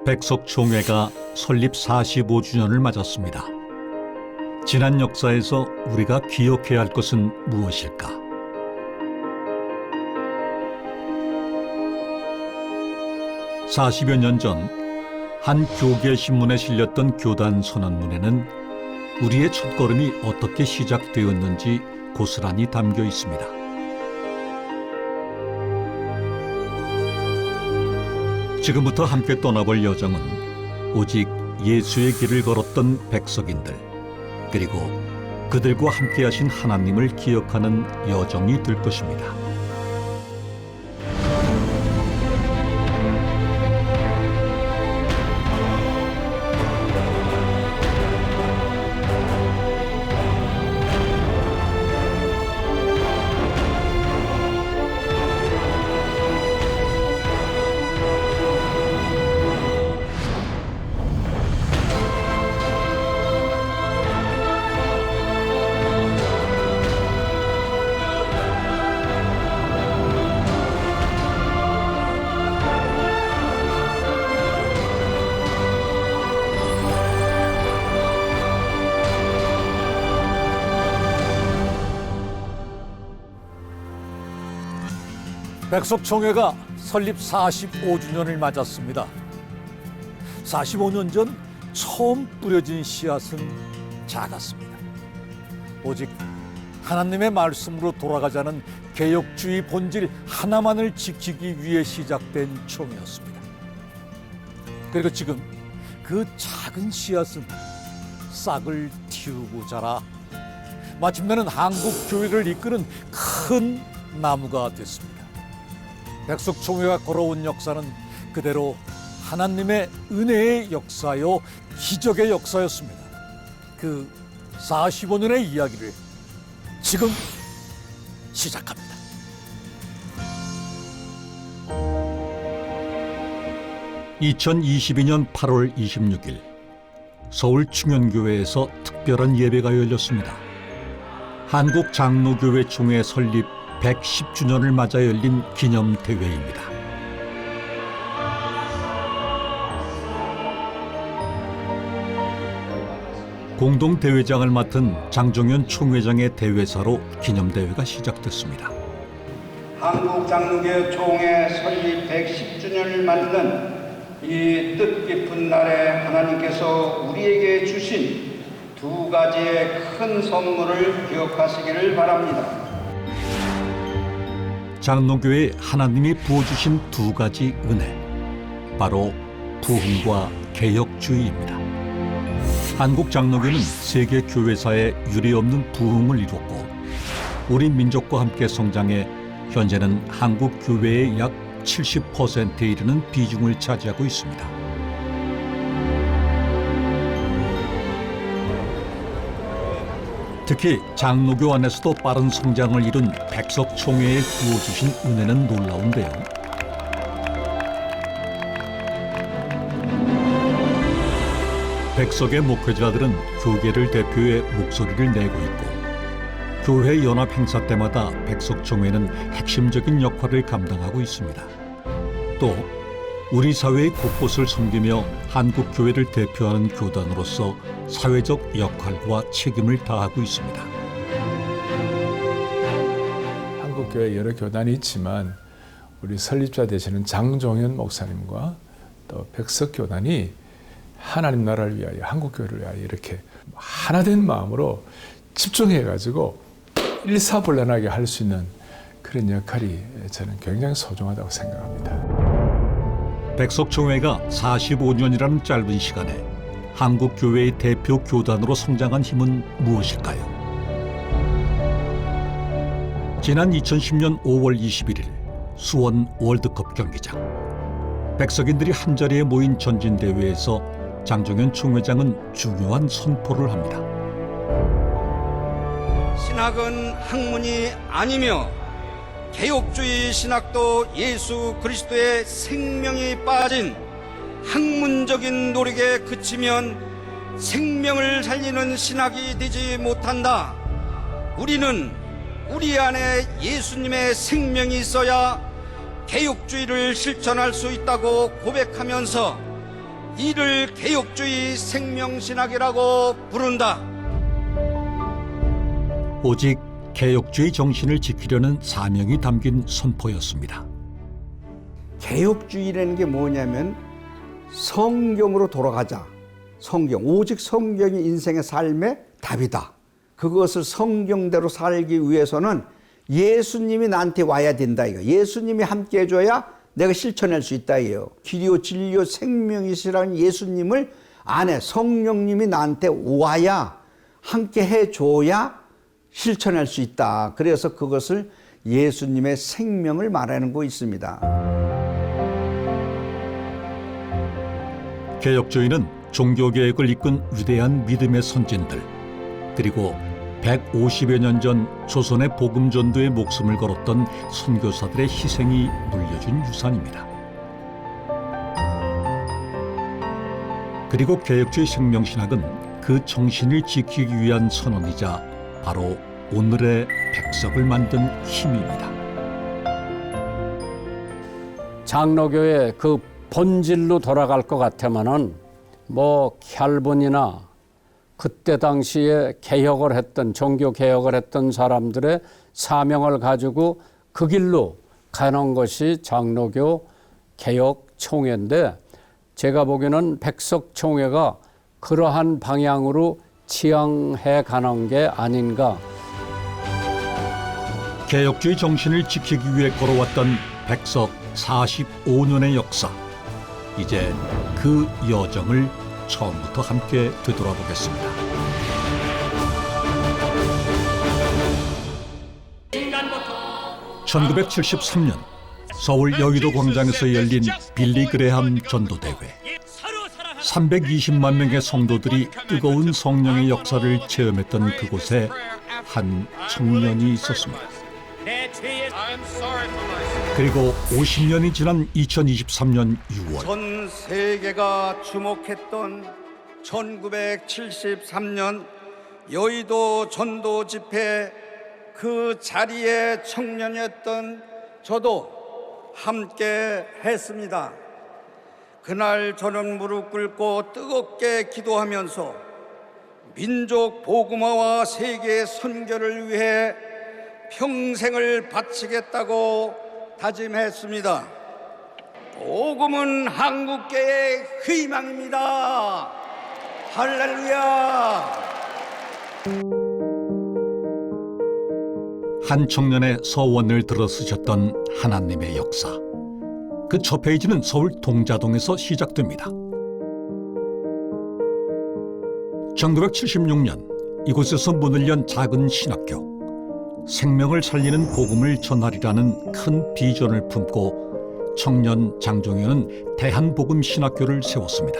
백석총회가 설립 45주년을 맞았습니다. 지난 역사에서 우리가 기억해야 할 것은 무엇일까? (40여 년 전) 한 교계 신문에 실렸던 교단 선언문에는 우리의 첫걸음이 어떻게 시작되었는지 고스란히 담겨 있습니다. 지금부터 함께 떠나볼 여정은 오직 예수의 길을 걸었던 백석인들, 그리고 그들과 함께 하신 하나님을 기억하는 여정이 될 것입니다. 백석총회가 설립 45주년을 맞았습니다. 45년 전 처음 뿌려진 씨앗은 작았습니다. 오직 하나님의 말씀으로 돌아가자는 개혁주의 본질 하나만을 지키기 위해 시작된 총회였습니다. 그리고 지금 그 작은 씨앗은 싹을 틔우고 자라 마침내는 한국 교회를 이끄는 큰 나무가 됐습니다. 백석총회가 걸어온 역사는 그대로 하나님의 은혜의 역사요, 기적의 역사였습니다. 그 45년의 이야기를 지금 시작합니다. (2022년 8월 26일) 서울 충현교회에서 특별한 예배가 열렸습니다. 한국장로교회 총회 설립 110주년을 맞아 열린 기념대회입니다. 공동대회장을 맡은 장종현 총회장의 대회사로 기념대회가 시작됐습니다. 한국장로교 총회 설립 110주년을 맞는 이 뜻깊은 날에 하나님께서 우리에게 주신 두 가지의 큰 선물을 기억하시기를 바랍니다. 장로교에 하나님이 부어주신 두 가지 은혜, 바로 부흥과 개혁주의입니다. 한국 장로교는 세계 교회사에 유례없는 부흥을 이뤘고 우리 민족과 함께 성장해 현재는 한국 교회의 약 70%에 이르는 비중을 차지하고 있습니다. 특히 장로교 안에서도 빠른 성장을 이룬 백석총회에 부어주신 은혜는 놀라운데요. 백석의 목회자들은 교계를 대표해 목소리를 내고 있고 교회 연합 행사 때마다 백석총회는 핵심적인 역할을 감당하고 있습니다. 또 우리 사회의 곳곳을 섬기며 한국 교회를 대표하는 교단으로서 사회적 역할과 책임을 다하고 있습니다. 한국 교회 여러 교단이 있지만 우리 설립자 되시는 장종현 목사님과 또 백석 교단이 하나님 나라를 위하여 한국 교회를 위하여 이렇게 하나된 마음으로 집중해 가지고 일사불란하게 할 수 있는 그런 역할이 저는 굉장히 소중하다고 생각합니다. 백석총회가 45년이라는 짧은 시간에 한국 교회의 대표 교단으로 성장한 힘은 무엇일까요? 지난 2010년 5월 21일 수원 월드컵 경기장. 백석인들이 한자리에 모인 전진대회에서 장종현 총회장은 중요한 선포를 합니다. 신학은 학문이 아니며 개혁주의 신학도 예수 그리스도의 생명이 빠진 학문적인 노력에 그치면 생명을 살리는 신학이 되지 못한다. 우리는 우리 안에 예수님의 생명이 있어야 개혁주의를 실천할 수 있다고 고백하면서 이를 개혁주의 생명신학이라고 부른다. 오직 개혁주의 정신을 지키려는 사명이 담긴 선포였습니다. 개혁주의라는 게 뭐냐면 성경으로 돌아가자. 성경, 오직 성경이 인생의 삶의 답이다. 그것을 성경대로 살기 위해서는 예수님이 나한테 와야 된다 이거. 예수님이 함께 해줘야 내가 실천할 수 있다 이요. 길이요 진리요 생명이시라는 예수님을 안에 성령님이 나한테 와야 함께 해줘야 실천할 수 있다. 그래서 그것을 예수님의 생명을 말하는 거 있습니다. 개혁주의는 종교개혁을 이끈 위대한 믿음의 선진들, 그리고 150여 년 전 조선의 복음 전도에 목숨을 걸었던 선교사들의 희생이 물려준 유산입니다. 그리고 개혁주의 생명신학은 그 정신을 지키기 위한 선언이자 바로 오늘의 백석을 만든 힘입니다. 장로교의 그 본질로 돌아갈 것 같으면은 뭐 캘빈이나 그때 당시에 개혁을 했던 종교 개혁을 했던 사람들의 사명을 가지고 그 길로 가는 것이 장로교 개혁 총회인데 제가 보기에는 백석 총회가 그러한 방향으로 지향해 가는 게 아닌가. 개혁주의 정신을 지키기 위해 걸어왔던 백석 45년의 역사. 이제 그 여정을 처음부터 함께 되돌아보겠습니다. (1973년) 서울 여의도 광장에서 열린 빌리 그레함 전도대회. 320만 명의 성도들이 뜨거운 성령의 역사를 체험했던 그곳에 한 청년이 있었습니다. 그리고 50년이 지난 2023년 6월 전 세계가 주목했던 1973년 여의도 전도 집회 그 자리에 청년이었던 저도 함께 했습니다. 그날 저는 무릎 꿇고 뜨겁게 기도하면서 민족 복음화와 세계 선교를 위해 평생을 바치겠다고 다짐했습니다. 복음은 한국교회의 희망입니다. 할렐루야. 한 청년의 서원을 들어 쓰셨던 하나님의 역사. 그 첫 페이지는 서울 동자동에서 시작됩니다. 1976년 이곳에서 문을 연 작은 신학교. 생명을 살리는 복음을 전하리라는 큰 비전을 품고 청년 장종현은 대한복음신학교를 세웠습니다.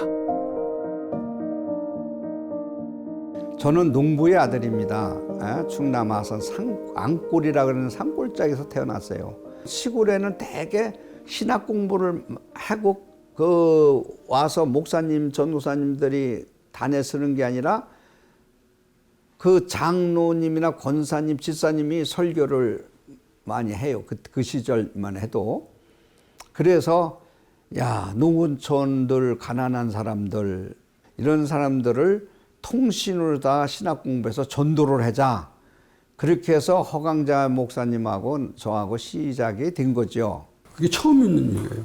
저는 농부의 아들입니다. 충남 아산 안골이라 그러는 산골짜기에서 태어났어요. 시골에는 대개 신학 공부를 하고 와서 목사님, 전도사님들이 단에 쓰는 게 아니라 그 장로님이나 권사님, 집사님이 설교를 많이 해요. 그 시절만 해도. 그래서 농촌들, 가난한 사람들 이런 사람들을 통신으로 다 신학 공부해서 전도를 하자. 그렇게 해서 허강자 목사님하고 저하고 시작이 된 거죠. 그게 처음 있는 일이에요.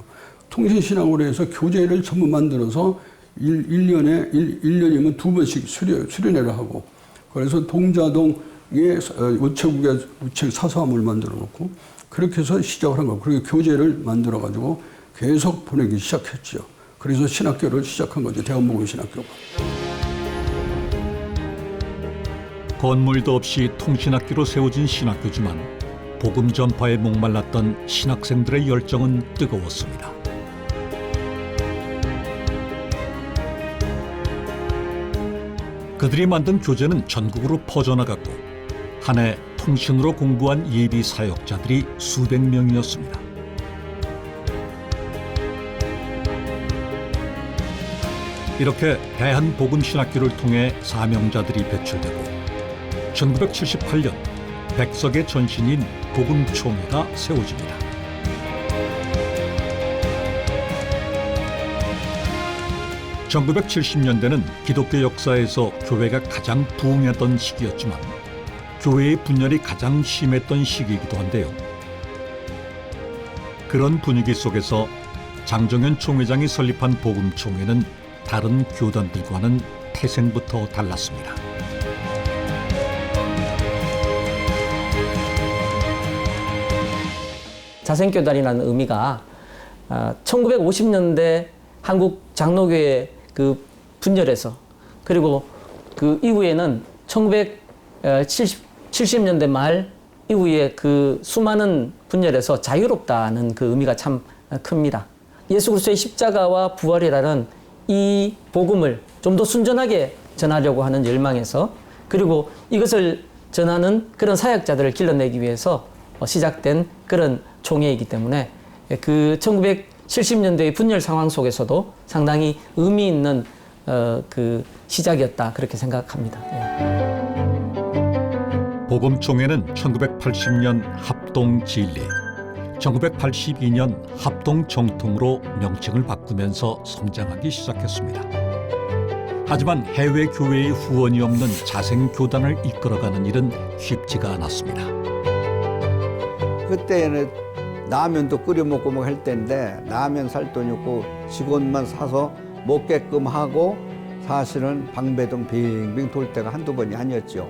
통신신학으로 해서 교재를 전부 만들어서 1년이면 2번씩 수련회를 하고 그래서 동자동에 우체국 사서함을 만들어 놓고 그렇게 해서 시작을 한 거예요. 그리고 교재를 만들어 가지고 계속 보내기 시작했죠. 그래서 신학교를 시작한 거죠. 대한복음신학교가. 건물도 없이 통신학교로 세워진 신학교지만 복음 전파에 목말랐던 신학생들의 열정은 뜨거웠습니다. 그들이 만든 교재는 전국으로 퍼져나갔고 한 해 통신으로 공부한 예비 사역자들이 수백 명이었습니다. 이렇게 대한복음신학교를 통해 사명자들이 배출되고 1978년 백석의 전신인 복음총회가 세워집니다. 1970년대는 기독교 역사에서 교회가 가장 부흥했던 시기였지만 교회의 분열이 가장 심했던 시기이기도 한데요. 그런 분위기 속에서 장정현 총회장이 설립한 복음총회는 다른 교단들과는 태생부터 달랐습니다. 자생교단이라는 의미가 1950년대 한국 장로교회 그 분열에서, 그리고 그 이후에는 1970년대 말 이후에 그 수많은 분열에서 자유롭다는 그 의미가 참 큽니다. 예수 그리스도의 십자가와 부활이라는 이 복음을 좀 더 순전하게 전하려고 하는 열망에서, 그리고 이것을 전하는 그런 사역자들을 길러내기 위해서 시작된 그런 총회이기 때문에 그 1970년대의 분열 상황 속에서도 상당히 의미 있는 그 시작이었다, 그렇게 생각합니다. 복음총회는 1980년 합동진리, 1982년 합동정통으로 명칭을 바꾸면서 성장하기 시작했습니다. 하지만 해외 교회의 후원이 없는 자생교단을 이끌어가는 일은 쉽지가 않았습니다. 그때는 라면도 끓여 먹고 뭐 할 때인데 라면 살 돈이 없고 직원만 사서 먹게끔 하고 사실은 방배동 빙빙 돌 때가 한두 번이 아니었죠.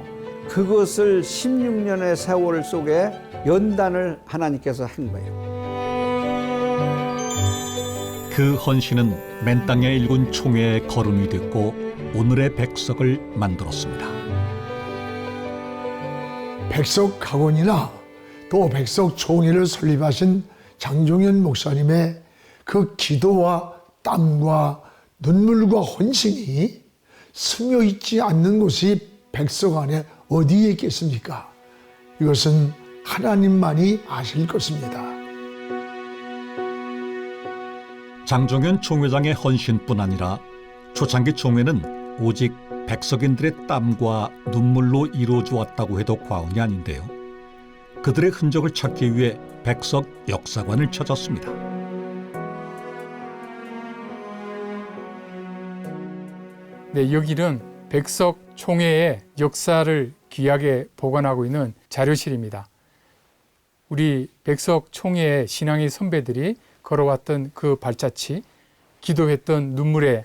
그것을 16년의 세월 속에 연단을 하나님께서 한 거예요. 그 헌신은 맨 땅에 일군 총회의 거름이 됐고 오늘의 백석을 만들었습니다. 백석학원이나 또 백석총회를 설립하신 장종현 목사님의 그 기도와 땀과 눈물과 헌신이 스며 있지 않는 곳이 백석 안에 어디에 있겠습니까? 이것은 하나님만이 아실 것입니다. 장종현 총회장의 헌신뿐 아니라 초창기 총회는 오직 백석인들의 땀과 눈물로 이루어져 왔다고 해도 과언이 아닌데요. 그들의 흔적을 찾기 위해 백석 역사관을 찾았습니다. 네, 여기는 백석 총회의 역사를 귀하게 보관하고 있는 자료실입니다. 우리 백석 총회의 신앙의 선배들이 걸어왔던 그 발자취, 기도했던 눈물의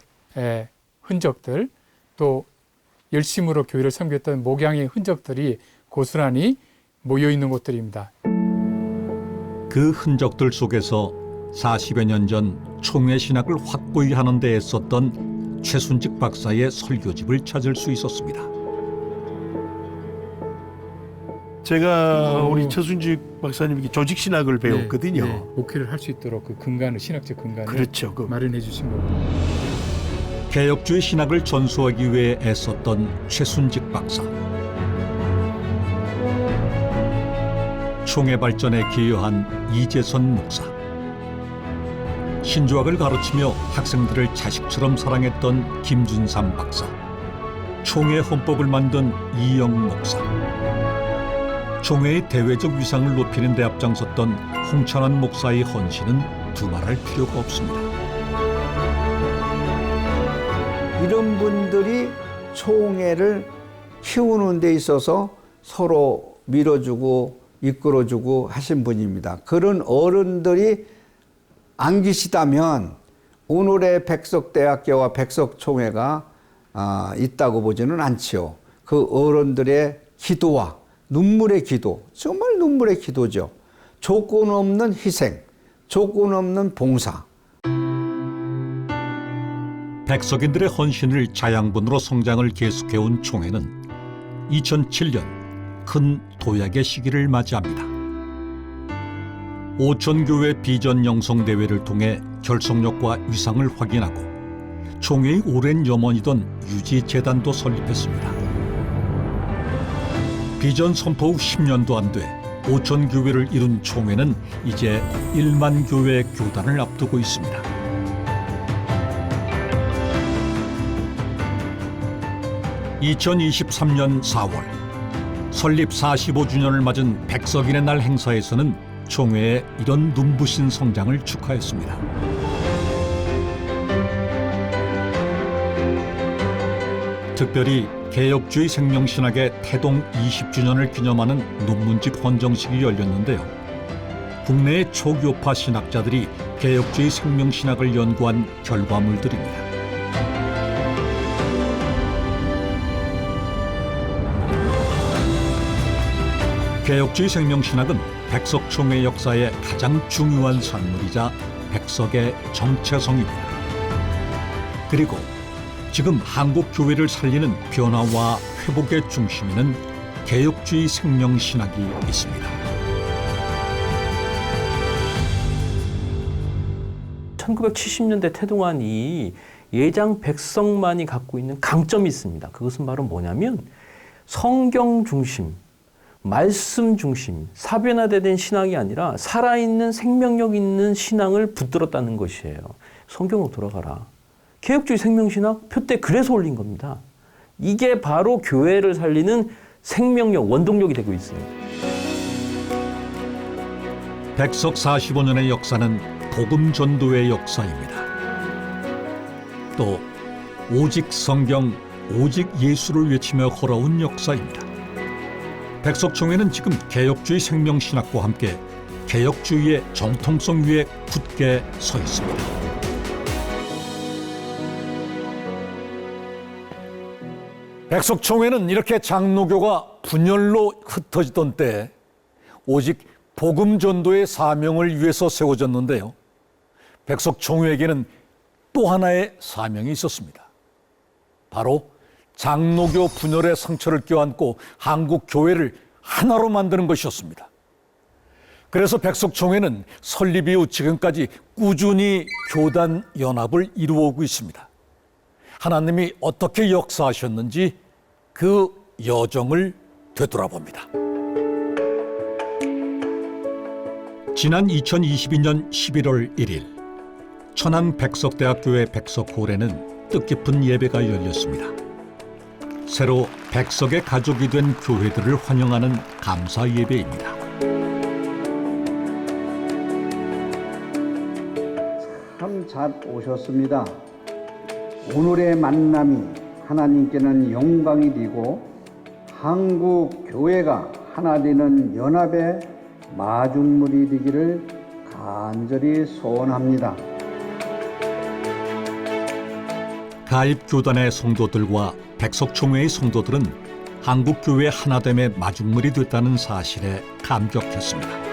흔적들, 또 열심으로 교회를 섬겼던 목양의 흔적들이 고스란히 모여 있는 곳들입니다. 그 흔적들 속에서 40여 년 전 총회 신학을 확고히 하는 데 애썼던 최순직 박사의 설교집을 찾을 수 있었습니다. 제가 우리 최순직 박사님에게 조직 신학을 배웠거든요. 네, 목회를 할 수 있도록 그 근간을, 신학적 근간을 그렇죠. 마련해 주신 겁니다. 개혁주의 신학을 전수하기 위해 애썼던 최순직 박사. 총회 발전에 기여한 이재선 목사. 신조학을 가르치며 학생들을 자식처럼 사랑했던 김준삼 박사. 총회 헌법을 만든 이영 목사. 총회의 대외적 위상을 높이는 데 앞장섰던 홍찬환 목사의 헌신은 두말할 필요가 없습니다. 이런 분들이 총회를 키우는 데 있어서 서로 밀어주고 이끌어주고 하신 분입니다. 그런 어른들이 안 계시다면 오늘의 백석대학교와 백석총회가 있다고 보지는 않지요. 그 어른들의 기도와 눈물의 기도, 정말 눈물의 기도죠. 조건 없는 희생, 조건 없는 봉사. 백석인들의 헌신을 자양분으로 성장을 계속해온 총회는 2007년 큰 도약의 시기를 맞이합니다. 오천교회 비전 영성 대회를 통해 결속력과 위상을 확인하고 총회의 오랜 염원이던 유지재단도 설립했습니다. 비전 선포 후 10년도 안 돼 오천교회를 이룬 총회는 이제 1만 교회 교단을 앞두고 있습니다. (2023년 4월) 설립 45주년을 맞은 백석인의 날 행사에서는 총회의 이런 눈부신 성장을 축하했습니다. 특별히 개혁주의 생명신학의 태동 20주년을 기념하는 논문집 헌정식이 열렸는데요. 국내의 초교파 신학자들이 개혁주의 생명신학을 연구한 결과물들입니다. 개혁주의 생명신학은 백석총회 역사의 가장 중요한 산물이자 백석의 정체성입니다. 그리고 지금 한국 교회를 살리는 변화와 회복의 중심에는 개혁주의 생명신학이 있습니다. 1970년대 태동안이 예장 백석만이 갖고 있는 강점이 있습니다. 그것은 바로 뭐냐면 성경 중심, 말씀 중심, 사변화된 신앙이 아니라 살아있는 생명력 있는 신앙을 붙들었다는 것이에요. 성경으로 돌아가라. 개혁주의 생명신학 표때 그래서 올린 겁니다. 이게 바로 교회를 살리는 생명력, 원동력이 되고 있어요. 백석 45년의 역사는 복음 전도의 역사입니다. 또 오직 성경, 오직 예수를 외치며 걸어온 역사입니다. 백석총회는 지금 개혁주의 생명신학과 함께 개혁주의의 정통성 위에 굳게 서 있습니다. 백석총회는 이렇게 장로교가 분열로 흩어지던 때 오직 복음 전도의 사명을 위해서 세워졌는데요. 백석총회에게는 또 하나의 사명이 있었습니다. 바로 장로교 분열의 상처를 껴안고 한국 교회를 하나로 만드는 것이었습니다. 그래서 백석총회는 설립 이후 지금까지 꾸준히 교단 연합을 이루어오고 있습니다. 하나님이 어떻게 역사하셨는지 그 여정을 되돌아봅니다. 지난 2022년 11월 1일 천안 백석대학교의 백석홀에는 뜻깊은 예배가 열렸습니다. 새로 백석의 가족이 된 교회들을 환영하는 감사 예배입니다. 참 잘 오셨습니다. 오늘의 만남이 하나님께는 영광이 되고 한국 교회가 하나 되는 연합의 마중물이 되기를 간절히 소원합니다. 가입교단의 성도들과 백석총회의 성도들은 한국교회 하나됨의 마중물이 됐다는 사실에 감격했습니다.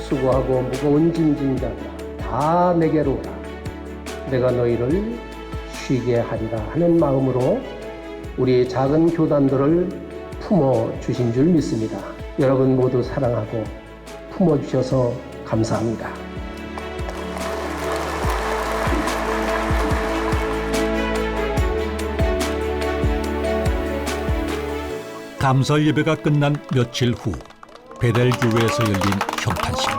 수고하고 무거운 짐진 자들아 다 내게로 오라. 내가 너희를 쉬게 하리라 하는 마음으로 우리 작은 교단들을 품어주신 줄 믿습니다. 여러분 모두 사랑하고 품어주셔서 감사합니다. 감사 예배가 끝난 며칠 후 베델교회에서 열린 현판식.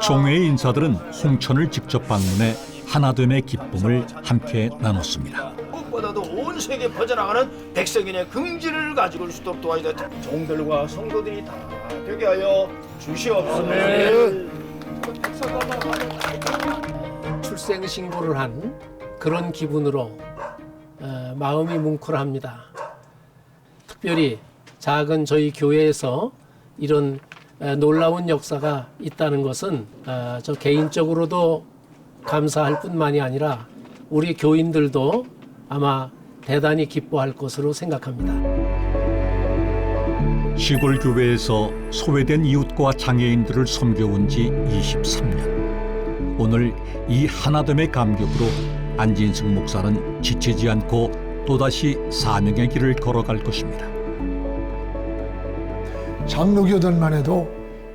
총회의 인사들은 홍천을 직접 방문해 하나됨의 기쁨을 함께 나눴습니다. 무엇보다도 온 세계에 퍼져나가는 백성인의 긍지를 가지고 올 수 있도록 도와주다 종들과 성도들이 다 되게 하여 주시옵소서. 출생 신고를 한 그런 기분으로 마음이 뭉클합니다. 특별히 작은 저희 교회에서 이런 놀라운 역사가 있다는 것은 저 개인적으로도 감사할 뿐만이 아니라 우리 교인들도 아마 대단히 기뻐할 것으로 생각합니다. 시골 교회에서 소외된 이웃과 장애인들을 섬겨온 지 23년. 오늘 이 하나됨의 감격으로 안진승 목사는 지치지 않고 또다시 사명의 길을 걸어갈 것입니다. 장로교단만 해도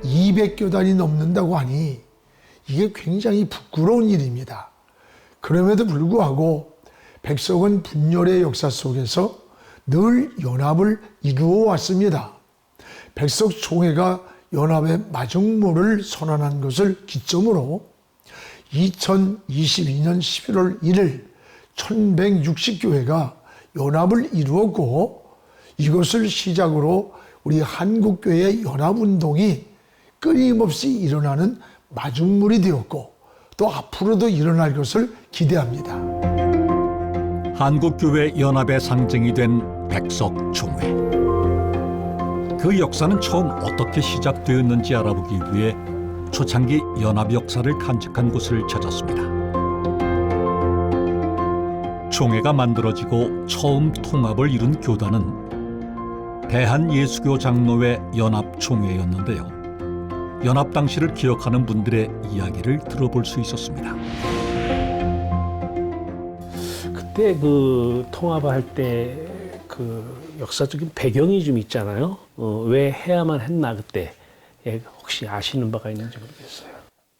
200교단이 넘는다고 하니 이게 굉장히 부끄러운 일입니다. 그럼에도 불구하고 백석은 분열의 역사 속에서 늘 연합을 이루어 왔습니다. 백석총회가 연합의 마중물을 선언한 것을 기점으로 2022년 11월 1일 1160교회가 연합을 이루었고 이것을 시작으로 우리 한국교회의 연합운동이 끊임없이 일어나는 마중물이 되었고 또 앞으로도 일어날 것을 기대합니다. 한국교회 연합의 상징이 된 백석총회. 그 역사는 처음 어떻게 시작되었는지 알아보기 위해 초창기 연합 역사를 간직한 곳을 찾았습니다. 총회가 만들어지고 처음 통합을 이룬 교단은 대한예수교 장로회 연합총회였는데요. 연합 당시를 기억하는 분들의 이야기를 들어볼 수 있었습니다. 그때 그 통합할 때 그 역사적인 배경이 좀 있잖아요. 왜 해야만 했나 그때 혹시 아시는 바가 있는지 모르겠어요.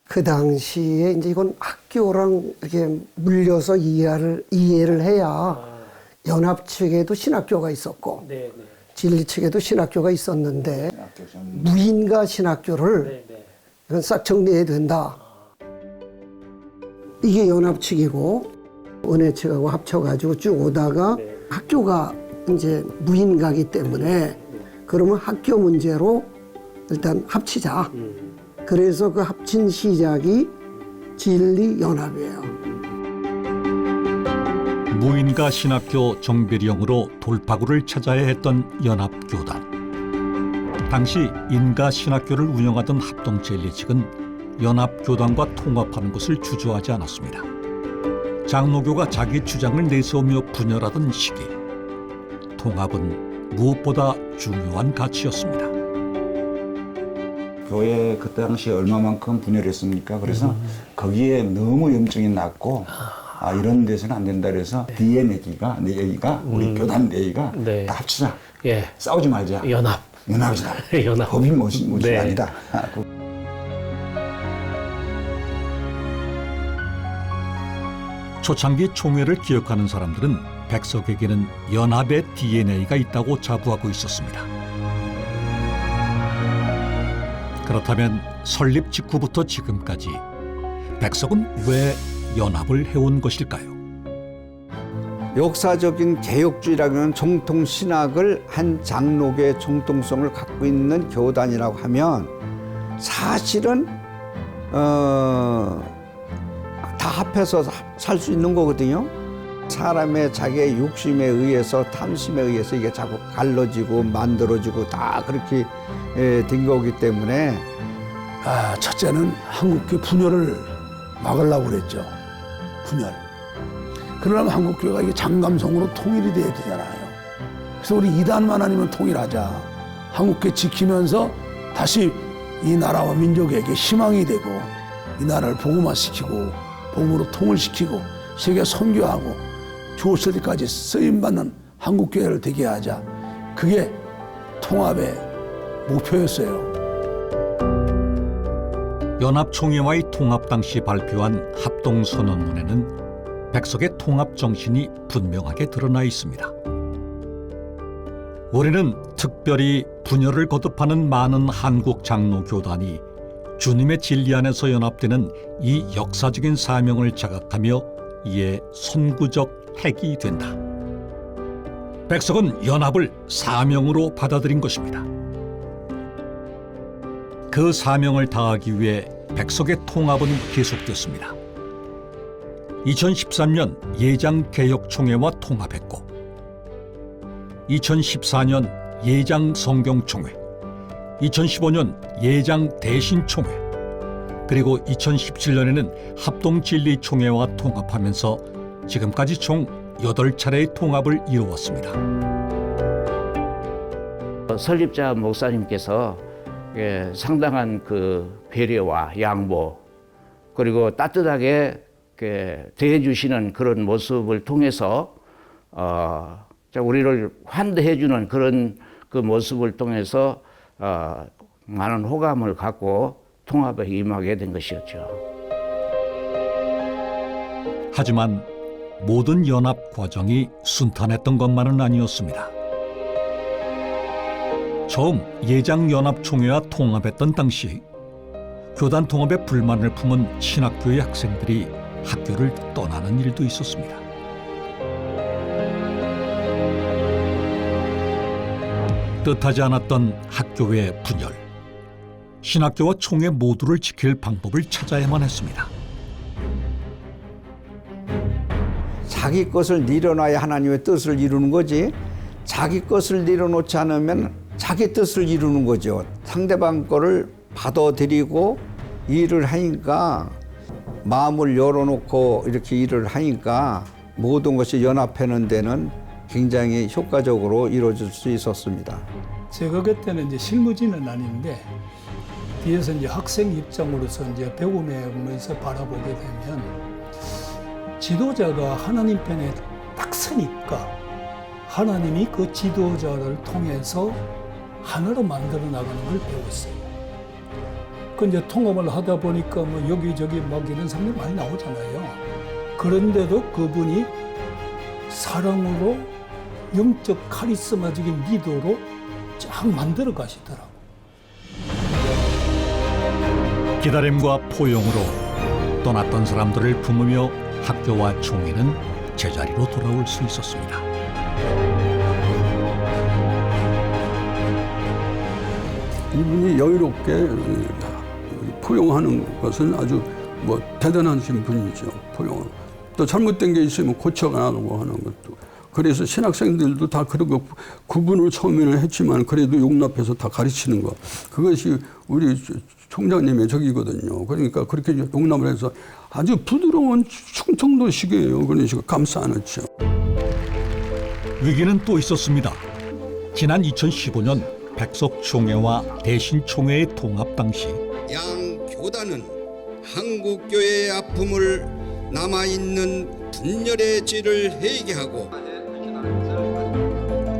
그 당시에 이제 이건 학교랑 이렇게 물려서 이해를 해야 연합 측에도 신학교가 있었고 진리 측에도 신학교가 있었는데 무인가 신학교를 이건 싹 정리해야 된다. 이게 연합 측이고 은혜 측하고 합쳐가지고 쭉 오다가 학교가 이제 무인가기 때문에 그러면 학교 문제로 일단 합치자. 그래서 그 합친 시작이 진리연합이에요. 무인가 신학교 정배령으로 돌파구를 찾아야 했던 연합교단. 당시 인가 신학교를 운영하던 합동진리 측은 연합교단과 통합하는 것을 주저하지 않았습니다. 장로교가 자기 주장을 내세우며 분열하던 시기, 통합은 무엇보다 중요한 가치였습니다. 교회 그때 당시에 얼마만큼 분열했습니까? 그래서 거기에 너무 염증이 났고 이런 데서는 안 된다 그래서 DNA가 우리 교단 내기가 다 합치자. 싸우지 말자. 연합이다. 법이 무엇이 아니다. 초창기 총회를 기억하는 사람들은 백석에게는 연합의 DNA가 있다고 자부하고 있었습니다. 그렇다면 설립 직후부터 지금까지 백석은 왜 연합을 해온 것일까요? 역사적인 개혁주의라는 정통 신학을 한 장로교의 정통성을 갖고 있는 교단이라고 하면 사실은 다 합해서 살 수 있는 거거든요. 사람의 자기의 욕심에 의해서 탐심에 의해서 이게 자꾸 갈라지고 만들어지고 다 그렇게 된 거기 때문에 첫째는 한국교회 분열을 막으려고 그랬죠. 분열. 그러려면 한국교회가 이게 장감성으로 통일이 돼야 되잖아요. 그래서 우리 이단만 아니면 통일하자. 한국교회 지키면서 다시 이 나라와 민족에게 희망이 되고 이 나라를 복음화시키고 복음으로 통일시키고 세계 선교하고 죽었을 때까지 쓰임받는 한국교회를 되게 하자. 그게 통합의 목표였어요. 연합총회와의 통합 당시 발표한 합동선언문에는 백석의 통합 정신이 분명하게 드러나 있습니다. 올해는 특별히 분열을 거듭하는 많은 한국 장로 교단이 주님의 진리 안에서 연합되는 이 역사적인 사명을 자각하며 이에 선구적 핵이 된다. 백석은 연합을 사명으로 받아들인 것입니다. 그 사명을 다하기 위해 백석의 통합은 계속됐습니다. 2013년 예장개혁총회와 통합했고 2014년 예장성경총회, 2015년 예장대신총회, 그리고 2017년에는 합동진리총회와 통합하면서 지금까지 총 8차례의 통합을 이루었습니다. 설립자 목사님께서 상당한 그 배려와 양보 그리고 따뜻하게 대해주시는 그런 모습을 통해서 우리를 환대해주는 그런 그 모습을 통해서 많은 호감을 갖고 통합에 임하게 된 것이었죠. 하지만 모든 연합 과정이 순탄했던 것만은 아니었습니다. 처음 예장연합총회와 통합했던 당시 교단 통합에 불만을 품은 신학교의 학생들이 학교를 떠나는 일도 있었습니다. 뜻하지 않았던 학교의 분열. 신학교와 총회 모두를 지킬 방법을 찾아야만 했습니다. 자기 것을 내려놔야 하나님의 뜻을 이루는 거지, 자기 것을 내려놓지 않으면 자기 뜻을 이루는 거죠. 상대방 거를 받아들이고 일을 하니까, 마음을 열어놓고 이렇게 일을 하니까 모든 것이 연합하는 데는 굉장히 효과적으로 이루어질 수 있었습니다. 제가 그때는 이제 실무진은 아닌데 뒤에서 이제 학생 입장으로서 이제 배움에서 바라보게 되면, 지도자가 하나님 편에 딱 서니까 하나님이 그 지도자를 통해서 하나로 만들어 나가는 걸 배웠어요. 그 이제 통합을 하다 보니까 뭐 여기저기 막 이런 사람들 많이 나오잖아요. 그런데도 그분이 사랑으로 영적 카리스마적인 리더로 쫙 만들어 가시더라고요. 기다림과 포용으로 떠났던 사람들을 품으며 학교와 총회는 제자리로 돌아올 수 있었습니다. 이분이 여유롭게 포용하는 것은 아주 뭐 대단하신 분이죠. 포용은. 또 잘못된 게 있으면 고쳐가고 하는 것도. 그래서 신학생들도 다 그러고 구분을 처음에는 했지만 그래도 용납해서 다 가르치는 거. 그것이 우리 총장님의 적이거든요. 그러니까 그렇게 용납을 해서 아주 부드러운 충청도식이에요. 그러니까 감싸 안았죠. 위기는 또 있었습니다. 지난 2015년 백석총회와 대신총회의 통합 당시 양 교단은 한국교회의 아픔을 남아있는 분열의 죄를 회개하고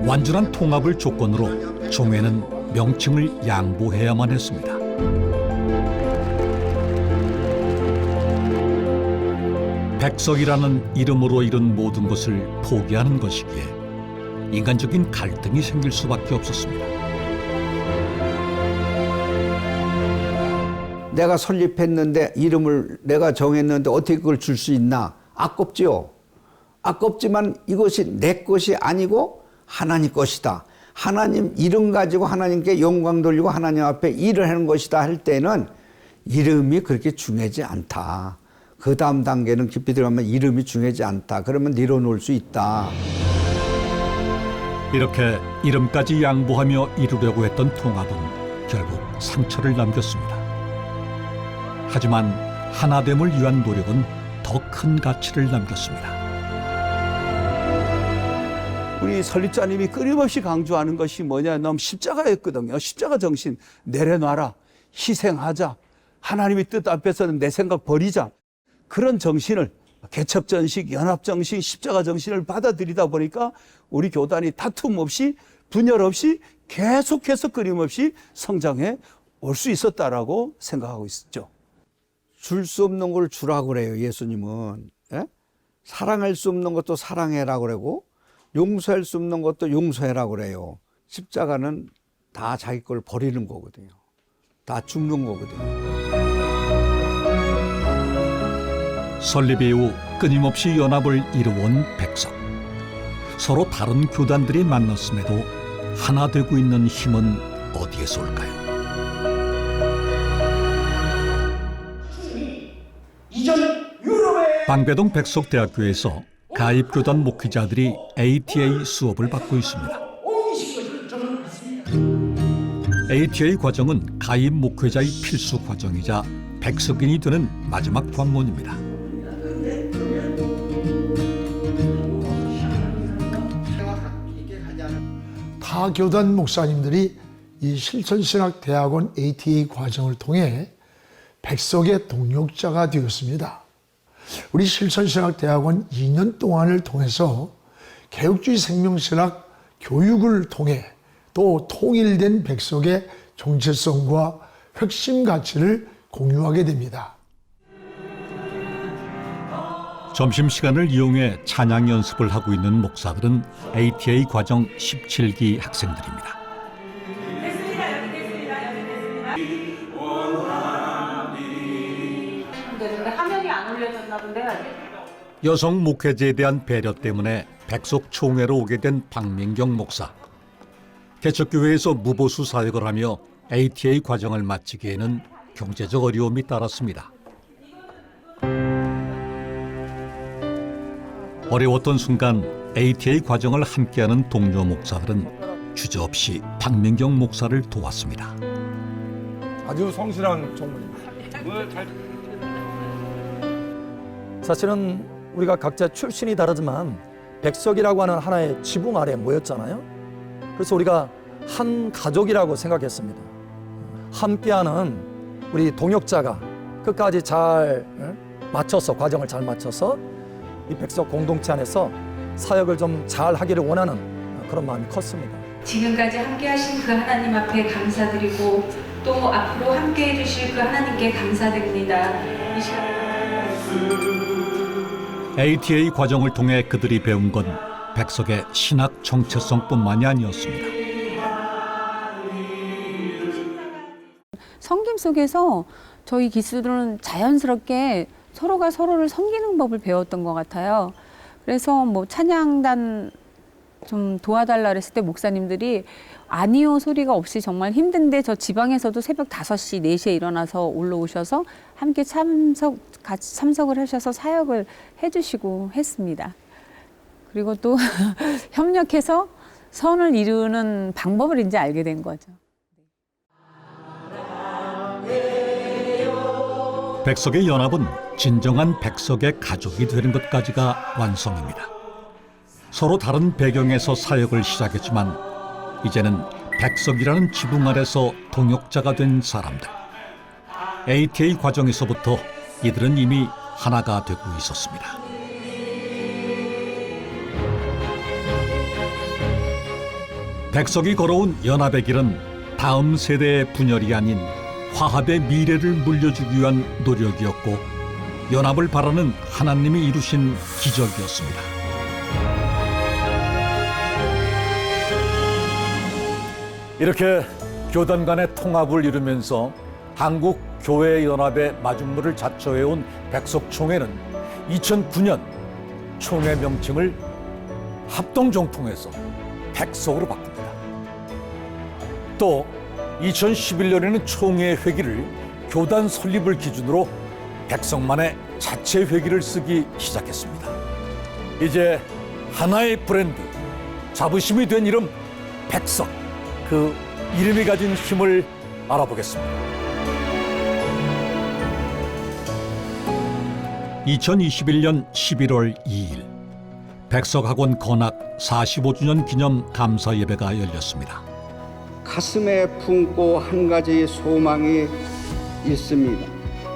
완전한 통합을 조건으로 총회는 명칭을 양보해야만 했습니다. 백석이라는 이름으로 이룬 모든 것을 포기하는 것이기에 인간적인 갈등이 생길 수밖에 없었습니다. 내가 설립했는데 이름을 내가 정했는데 어떻게 그걸 줄 수 있나? 아깝지요. 아깝지만 이것이 내 것이 아니고 하나님 것이다. 하나님 이름 가지고 하나님께 영광 돌리고 하나님 앞에 일을 하는 것이다 할 때는 이름이 그렇게 중요하지 않다. 그 다음 단계는 깊이 들어가면 이름이 중요하지 않다. 그러면 내려놓을 수 있다. 이렇게 이름까지 양보하며 이루려고 했던 통합은 결국 상처를 남겼습니다. 하지만 하나됨을 위한 노력은 더 큰 가치를 남겼습니다. 우리 설립자님이 끊임없이 강조하는 것이 뭐냐면 십자가였거든요. 십자가 정신 내려놔라. 희생하자. 하나님의 뜻 앞에서는 내 생각 버리자. 그런 정신을 개척정신, 연합정신, 십자가 정신을 받아들이다 보니까 우리 교단이 다툼 없이 분열 없이 계속해서 끊임없이 성장해 올 수 있었다라고 생각하고 있었죠. 줄 수 없는 걸 주라고 그래요. 예수님은. 예? 사랑할 수 없는 것도 사랑해라고 그러고 용서할 수 없는 것도 용서해라고 그래요. 십자가는 다 자기 걸 버리는 거거든요. 다 죽는 거거든요. 설립 이후 끊임없이 연합을 이루어온 백석. 서로 다른 교단들이 만났음에도 하나 되고 있는 힘은 어디에서 올까요? 방배동 백석대학교에서 가입교단 목회자들이 ATA 수업을 받고 있습니다. ATA 과정은 가입 목회자의 필수 과정이자 백석인이 되는 마지막 관문입니다. 타 교단 목사님들이 이 실천신학대학원 ATA 과정을 통해 백석의 동력자가 되었습니다. 우리 실천신학대학원 2년 동안을 통해서 개혁주의 생명신학 교육을 통해 또 통일된 백석의 정체성과 핵심 가치를 공유하게 됩니다. 점심시간을 이용해 찬양 연습을 하고 있는 목사들은 ATA 과정 17기 학생들입니다. 화면이 안 올려졌나 본데. 여성 목회자에 대한 배려 때문에 백석 총회로 오게 된 박민경 목사. 개척교회에서 무보수 사역을 하며 ATA 과정을 마치기에는 경제적 어려움이 따랐습니다. 어려웠던 순간 ATA 과정을 함께하는 동료 목사들은 주저없이 박민경 목사를 도왔습니다. 아주 성실한 총무입니다. 사실은 우리가 각자 출신이 다르지만 백석이라고 하는 하나의 지붕 아래 모였잖아요. 그래서 우리가 한 가족이라고 생각했습니다. 함께하는 우리 동역자가 끝까지 잘 맞춰서 과정을 잘 맞춰서 이 백석 공동체 안에서 사역을 좀 잘 하기를 원하는 그런 마음이 컸습니다. 지금까지 함께 하신 그 하나님 앞에 감사드리고 또 앞으로 함께 해주실 그 하나님께 감사드립니다. 이 시간 ATA 과정을 통해 그들이 배운 건 백석의 신학 정체성뿐만이 아니었습니다. 섬김 속에서 저희 기수들은 자연스럽게 서로가 서로를 섬기는 법을 배웠던 것 같아요. 그래서 뭐 찬양단 좀 도와달라 그랬을 때 목사님들이 아니요 소리가 없이 정말 힘든데 저 지방에서도 새벽 5시, 4시에 일어나서 올라오셔서 함께 같이 참석을 하셔서 사역을 해주시고 했습니다. 그리고 또 협력해서 선을 이루는 방법을 이제 알게 된 거죠. 백석의 연합은 진정한 백석의 가족이 되는 것까지가 완성입니다. 서로 다른 배경에서 사역을 시작했지만 이제는 백석이라는 지붕 아래서 동역자가 된 사람들. ATA 과정에서부터 이들은 이미 하나가 되고 있었습니다. 백석이 걸어온 연합의 길은 다음 세대의 분열이 아닌 화합의 미래를 물려주기 위한 노력이었고 연합을 바라는 하나님이 이루신 기적이었습니다. 이렇게 교단 간의 통합을 이루면서 한국 교회 연합의 마중물을 자처해온 백석총회는 2009년 총회 명칭을 합동정통해서 백석으로 바꿉니다. 또 2011년에는 총회 회기를 교단 설립을 기준으로 백석만의 자체 회기를 쓰기 시작했습니다. 이제 하나의 브랜드, 자부심이 된 이름 백석, 그 이름이 가진 힘을 알아보겠습니다. 2021년 11월 2일 백석학원 건학 45주년 기념 감사 예배가 열렸습니다. 가슴에 품고 한 가지 소망이 있습니다.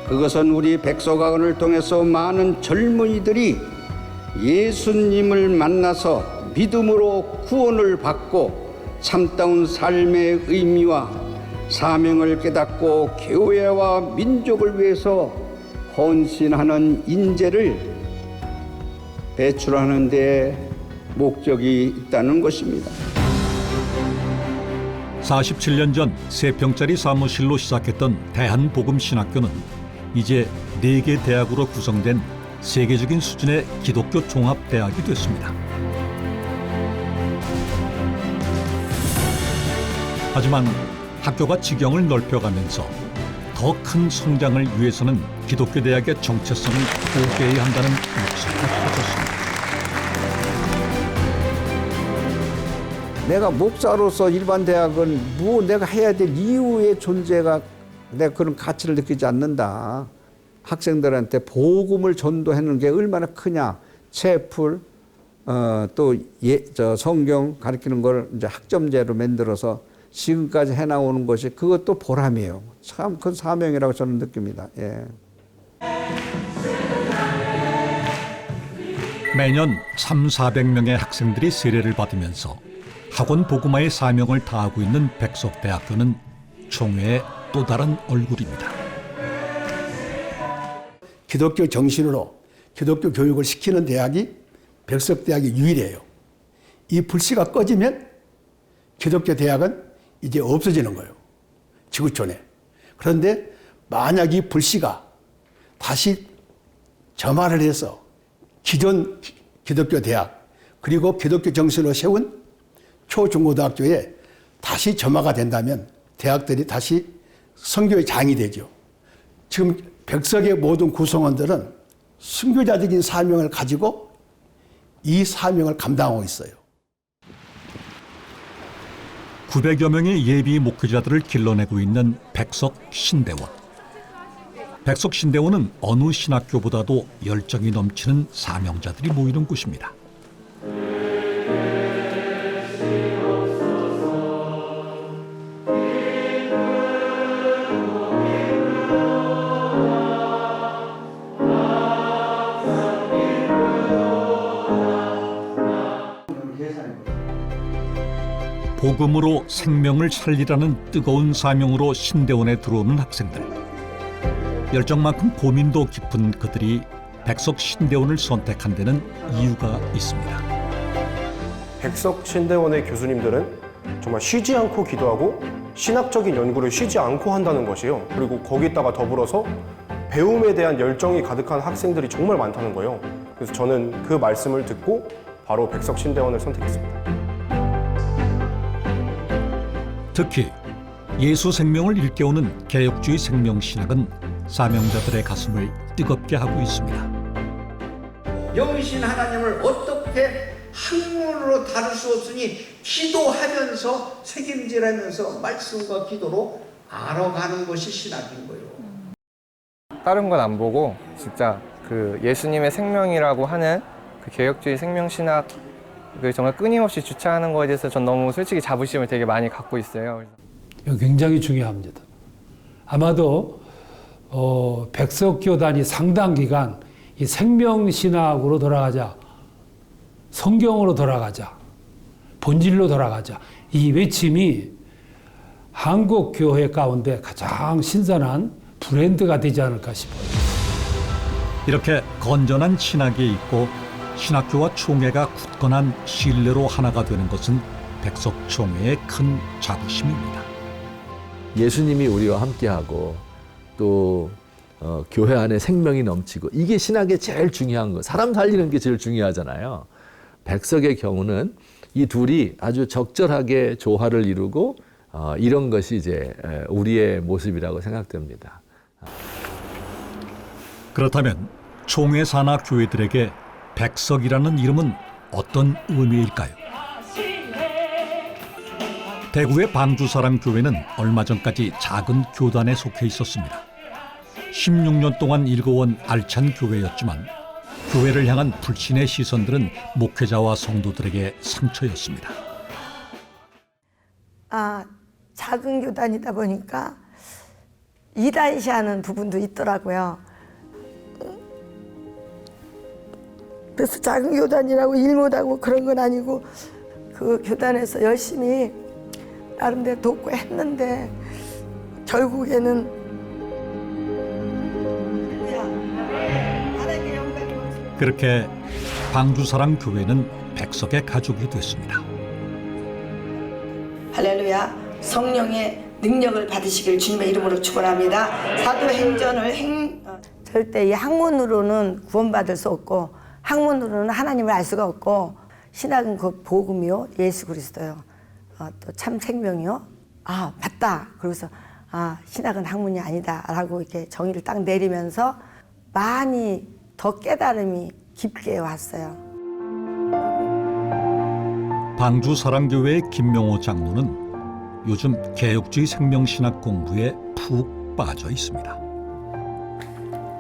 그것은 우리 백석학원을 통해서 많은 젊은이들이 예수님을 만나서 믿음으로 구원을 받고 참다운 삶의 의미와 사명을 깨닫고 교회와 민족을 위해서 헌신하는 인재를 배출하는 데 목적이 있다는 것입니다. 47년 전 3평짜리 사무실로 시작했던 대한복음신학교는 이제 4개 대학으로 구성된 세계적인 수준의 기독교 종합대학이 됐습니다. 하지만 학교가 지경을 넓혀가면서 더 큰 성장을 위해서는 기독교 대학의 정체성을 포기해야 한다는 목소리가 커졌습니다. 내가 목사로서 일반 대학은 뭐 내가 해야 될 이유의 존재가 내가 그런 가치를 느끼지 않는다. 학생들한테 복음을 전도하는 게 얼마나 크냐. 채플, 또 성경 가르치는 걸 이제 학점제로 만들어서 지금까지 해나오는 것이 그것도 보람이에요. 참 큰 사명이라고 저는 느낍니다. 예. 매년 300~400명의 학생들이 세례를 받으면서 학원 복음화의 사명을 다하고 있는 백석대학교는 총회의 또 다른 얼굴입니다. 기독교 정신으로 기독교 교육을 시키는 대학이 백석대학이 유일해요. 이 불씨가 꺼지면 기독교 대학은 이제 없어지는 거예요. 지구촌에. 그런데 만약 이 불씨가 다시 점화를 해서 기존 기독교 대학 그리고 기독교 정신으로 세운 초중고등학교에 다시 점화가 된다면 대학들이 다시 선교의 장이 되죠. 지금 백석의 모든 구성원들은 선교자적인 사명을 가지고 이 사명을 감당하고 있어요. 900여 명의 예비 목회자들을 길러내고 있는 백석 신대원. 백석 신대원은 어느 신학교보다도 열정이 넘치는 사명자들이 모이는 곳입니다. 복음으로 생명을 살리라는 뜨거운 사명으로 신대원에 들어오는 학생들. 열정만큼 고민도 깊은 그들이 백석 신대원을 선택한 데는 이유가 있습니다. 백석 신대원의 교수님들은 정말 쉬지 않고 기도하고 신학적인 연구를 쉬지 않고 한다는 것이에요. 그리고 거기다가 더불어서 배움에 대한 열정이 가득한 학생들이 정말 많다는 거예요. 그래서 저는 그 말씀을 듣고 바로 백석 신대원을 선택했습니다. 특히 예수 생명을 일깨우는 개혁주의 생명신학은 사명자들의 가슴을 뜨겁게 하고 있습니다. 영이신 하나님을 어떻게 학문으로 다룰 수 없으니 기도하면서 책임질하면서 말씀과 기도로 알아가는 것이 신학인 거예요. 다른 건 안 보고 진짜 그 예수님의 생명이라고 하는 그 개혁주의 생명신학 그 정말 끊임없이 주창하는 거에 대해서 전 너무 솔직히 자부심을 되게 많이 갖고 있어요. 굉장히 중요합니다. 아마도 백석교단이 상당 기간 이 생명신학으로 돌아가자, 성경으로 돌아가자, 본질로 돌아가자, 이 외침이 한국 교회 가운데 가장 신선한 브랜드가 되지 않을까 싶어요. 이렇게 건전한 신학이 있고 신학교와 총회가 굳건한 신뢰로 하나가 되는 것은 백석 총회의 큰 자부심입니다. 예수님이 우리와 함께하고 또 교회 안에 생명이 넘치고 이게 신학의 제일 중요한 거. 사람 살리는 게 제일 중요하잖아요. 백석의 경우는 이 둘이 아주 적절하게 조화를 이루고 이런 것이 이제 우리의 모습이라고 생각됩니다. 그렇다면 총회 산하 교회들에게 백석이라는 이름은 어떤 의미일까요? 대구의 방주사랑교회는 얼마 전까지 작은 교단에 속해 있었습니다. 16년 동안 일궈온 알찬 교회였지만 교회를 향한 불신의 시선들은 목회자와 성도들에게 상처였습니다. 작은 교단이다 보니까 이단시하는 부분도 있더라고요. 그래서 작은 교단이라고 일 못하고 그런 건 아니고 그 교단에서 열심히 나름대로 돕고 했는데 결국에는 그렇게 방주사랑교회는 백석의 가족이 됐습니다. 할렐루야. 성령의 능력을 받으시길 주님의 이름으로 축원합니다. 사도행전을 절대 이 학문으로는 구원받을 수 없고 학문으로는 하나님을 알 수가 없고 신학은 그 복음이요 예수 그리스도요 또 참 생명이요 맞다. 그러고서 신학은 학문이 아니다라고 이렇게 정의를 딱 내리면서 많이 더 깨달음이 깊게 왔어요. 방주사랑교회의 김명호 장로는 요즘 개혁주의 생명신학 공부에 푹 빠져 있습니다.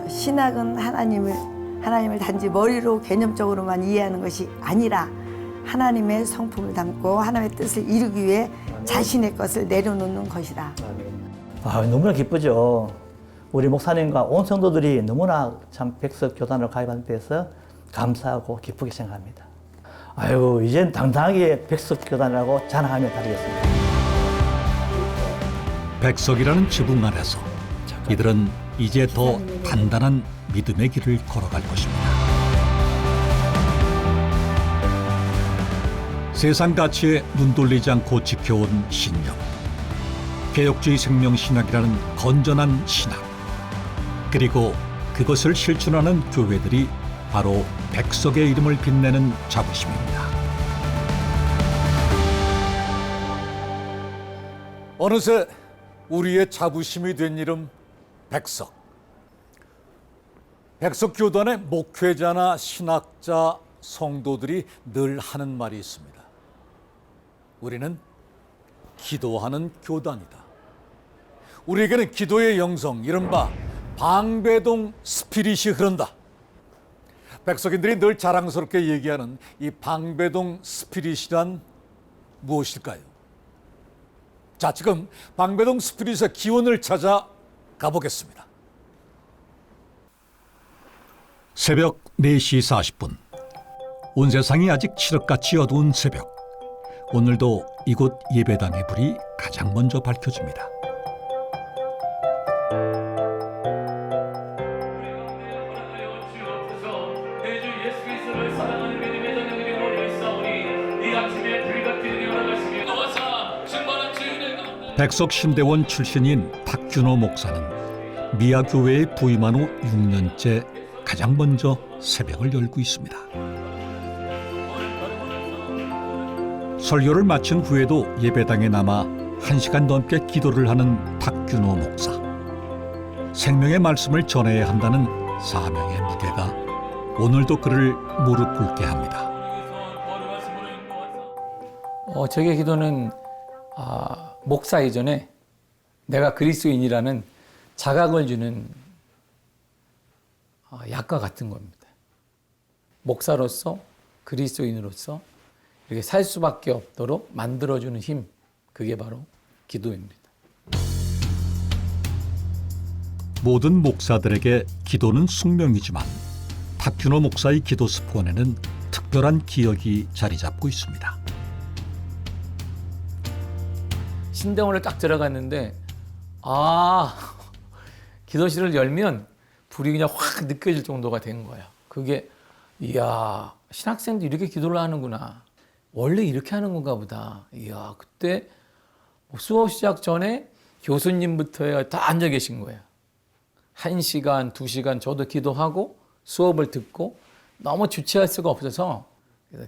신학은 하나님을 단지 머리로 개념적으로만 이해하는 것이 아니라 하나님의 성품을 담고 하나님의 뜻을 이루기 위해 자신의 것을 내려놓는 것이다. 너무나 기쁘죠. 우리 목사님과 온 성도들이 너무나 참 백석 교단을 가입한 데서 감사하고 기쁘게 생각합니다. 이젠 당당하게 백석 교단이라고 자랑하며 다니겠습니다. 백석이라는 지붕 아래서 이들은 이제 더 단단한 믿음의 길을 걸어갈 것입니다. 세상 가치에 눈 돌리지 않고 지켜온 신념. 개혁주의 생명신학이라는 건전한 신학. 그리고 그것을 실천하는 교회들이 바로 백석의 이름을 빛내는 자부심입니다. 어느새 우리의 자부심이 된 이름 백석. 백석교단의 목회자나 신학자, 성도들이 늘 하는 말이 있습니다. 우리는 기도하는 교단이다. 우리에게는 기도의 영성, 이른바 방배동 스피릿이 흐른다. 백석인들이 늘 자랑스럽게 얘기하는 이 방배동 스피릿이란 무엇일까요? 자, 지금 방배동 스피릿의 기원을 찾아 가보겠습니다. 새벽 4시 40분. 온 세상이 아직 칠흑같이 어두운 새벽. 오늘도 이곳 예배당의 불이 가장 먼저 밝혀집니다. 백석신대원 출신인 탁준호 목사는 미아교회에 부임한 후 6년째 가장 먼저 새벽을 열고 있습니다. 설교를 마친 후에도 예배당에 남아 1시간 넘게 기도를 하는 탁준호 목사. 생명의 말씀을 전해야 한다는 사명의 무게가 오늘도 그를 무릎 꿇게 합니다. 저의 기도는 목사 이전에 내가 그리스도인이라는 자각을 주는 약과 같은 겁니다. 목사로서 그리스도인으로서 이렇게 살 수밖에 없도록 만들어주는 힘, 그게 바로 기도입니다. 모든 목사들에게 기도는 숙명이지만 탁준호 목사의 기도 습관에는 특별한 기억이 자리 잡고 있습니다. 신대원을 딱 들어갔는데 기도실을 열면 불이 그냥 확 느껴질 정도가 된 거예요. 그게 이야, 신학생도 이렇게 기도를 하는구나. 원래 이렇게 하는 건가 보다. 이야, 그때 수업 시작 전에 교수님부터 다 앉아 계신 거예요. 1시간, 2시간 저도 기도하고 수업을 듣고 너무 주체할 수가 없어서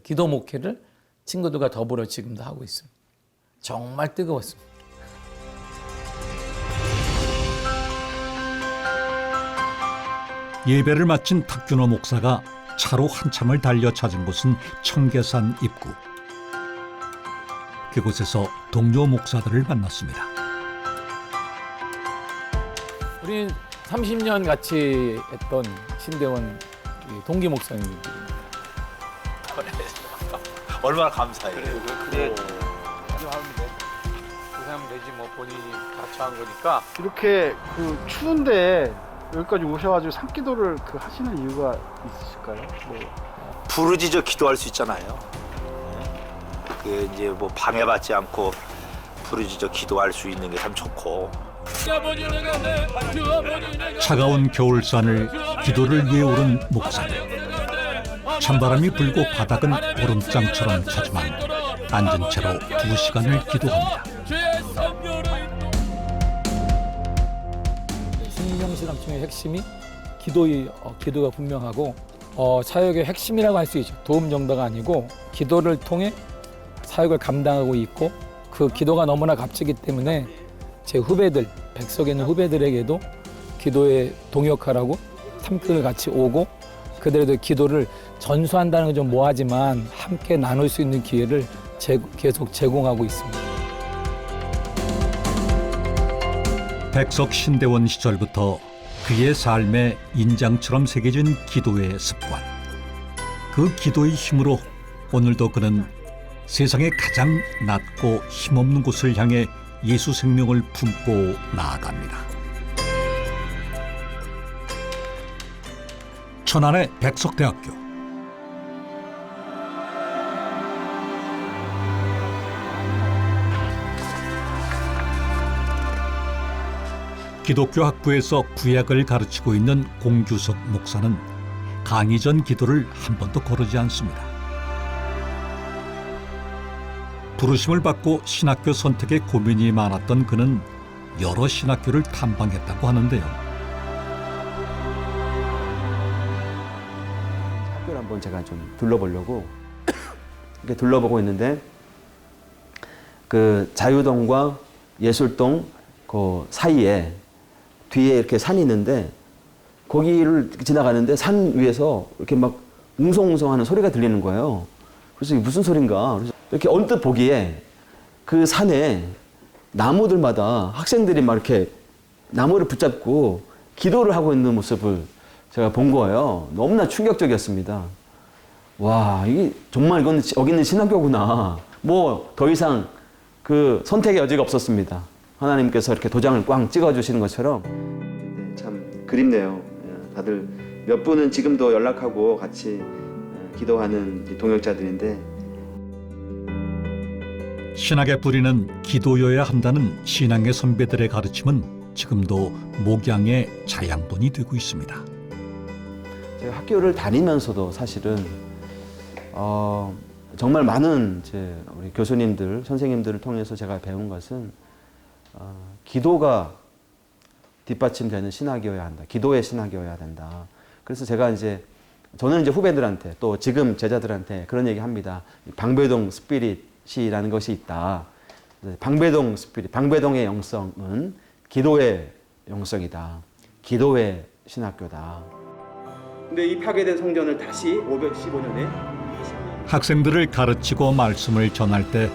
기도 목회를 친구들과 더불어 지금도 하고 있습니다. 정말 뜨거웠습니다. 예배를 마친 탁준호 목사가 차로 한참을 달려 찾은 곳은 청계산 입구. 그곳에서 동료 목사들을 만났습니다. 우리는 30년 같이 했던 신대원 동기 목사님들입니다. 얼마나 감사해요. 그래. 고생하면 되지 뭐 본인이 같이 한 거니까. 이렇게 추운데 여기까지 오셔가지고 산기도를 하시는 이유가 있으실까요? 부르짖어 기도할 수 있잖아요. 이제 뭐 방해받지 않고 부르짖어 기도할 수 있는 게 참 좋고. 차가운 겨울산을 기도를 위해 오른 목사들. 찬바람이 불고 바닥은 얼음장처럼 차지만 앉은 채로 2시간을 기도합니다. 생명신학청의 핵심이 기도가 분명하고 사역의 핵심이라고 할 수 있죠. 도움 정도가 아니고 기도를 통해 사역을 감당하고 있고 그 기도가 너무나 값지기 때문에 제 후배들, 백석에 있는 후배들에게도 기도에 동역하라고 탐욕을 같이 오고 그들에도 기도를 전수한다는 건 좀 뭐하지만 함께 나눌 수 있는 기회를 계속 제공하고 있습니다. 백석 신대원 시절부터 그의 삶에 인장처럼 새겨진 기도의 습관. 그 기도의 힘으로 오늘도 그는 세상의 가장 낮고 힘없는 곳을 향해 예수 생명을 품고 나아갑니다. 천안의 백석대학교. 기독교 학부에서 구약을 가르치고 있는 공규석 목사는 강의 전 기도를 한 번도 거르지 않습니다. 부르심을 받고 신학교 선택에 고민이 많았던 그는 여러 신학교를 탐방했다고 하는데요. 학교를 한번 제가 좀 둘러보려고 이렇게 둘러보고 있는데 그 자유동과 예술동, 그 사이에 뒤에 이렇게 산이 있는데 거기를 지나가는데 산 위에서 이렇게 막 웅성웅성하는 소리가 들리는 거예요. 그래서 이게 무슨 소린가? 그래서 이렇게 언뜻 보기에 그 산에 나무들마다 학생들이 막 이렇게 나무를 붙잡고 기도를 하고 있는 모습을 제가 본 거예요. 너무나 충격적이었습니다. 와, 이게 정말 이건 여기 있는 신학교구나. 뭐 더 이상 그 선택의 여지가 없었습니다. 하나님께서 이렇게 도장을 꽝 찍어주시는 것처럼. 참 그립네요. 다들 몇 분은 지금도 연락하고 같이 기도하는 동역자들인데. 신학의 뿌리는 기도여야 한다는 신앙의 선배들의 가르침은 지금도 목양의 자양분이 되고 있습니다. 제가 학교를 다니면서도 사실은 정말 많은 이제 우리 교수님들, 선생님들을 통해서 제가 배운 것은 기도가 뒷받침되는 신학이어야 한다. 기도의 신학이어야 된다. 그래서 제가 저는 이제 후배들한테 또 지금 제자들한테 그런 얘기 합니다. 방배동 스피릿이라는 것이 있다. 방배동 스피릿, 방배동의 영성은 기도의 영성이다. 기도의 신학교다. 근데 이 파괴된 성전을 다시 515년에 학생들을 가르치고 말씀을 전할 때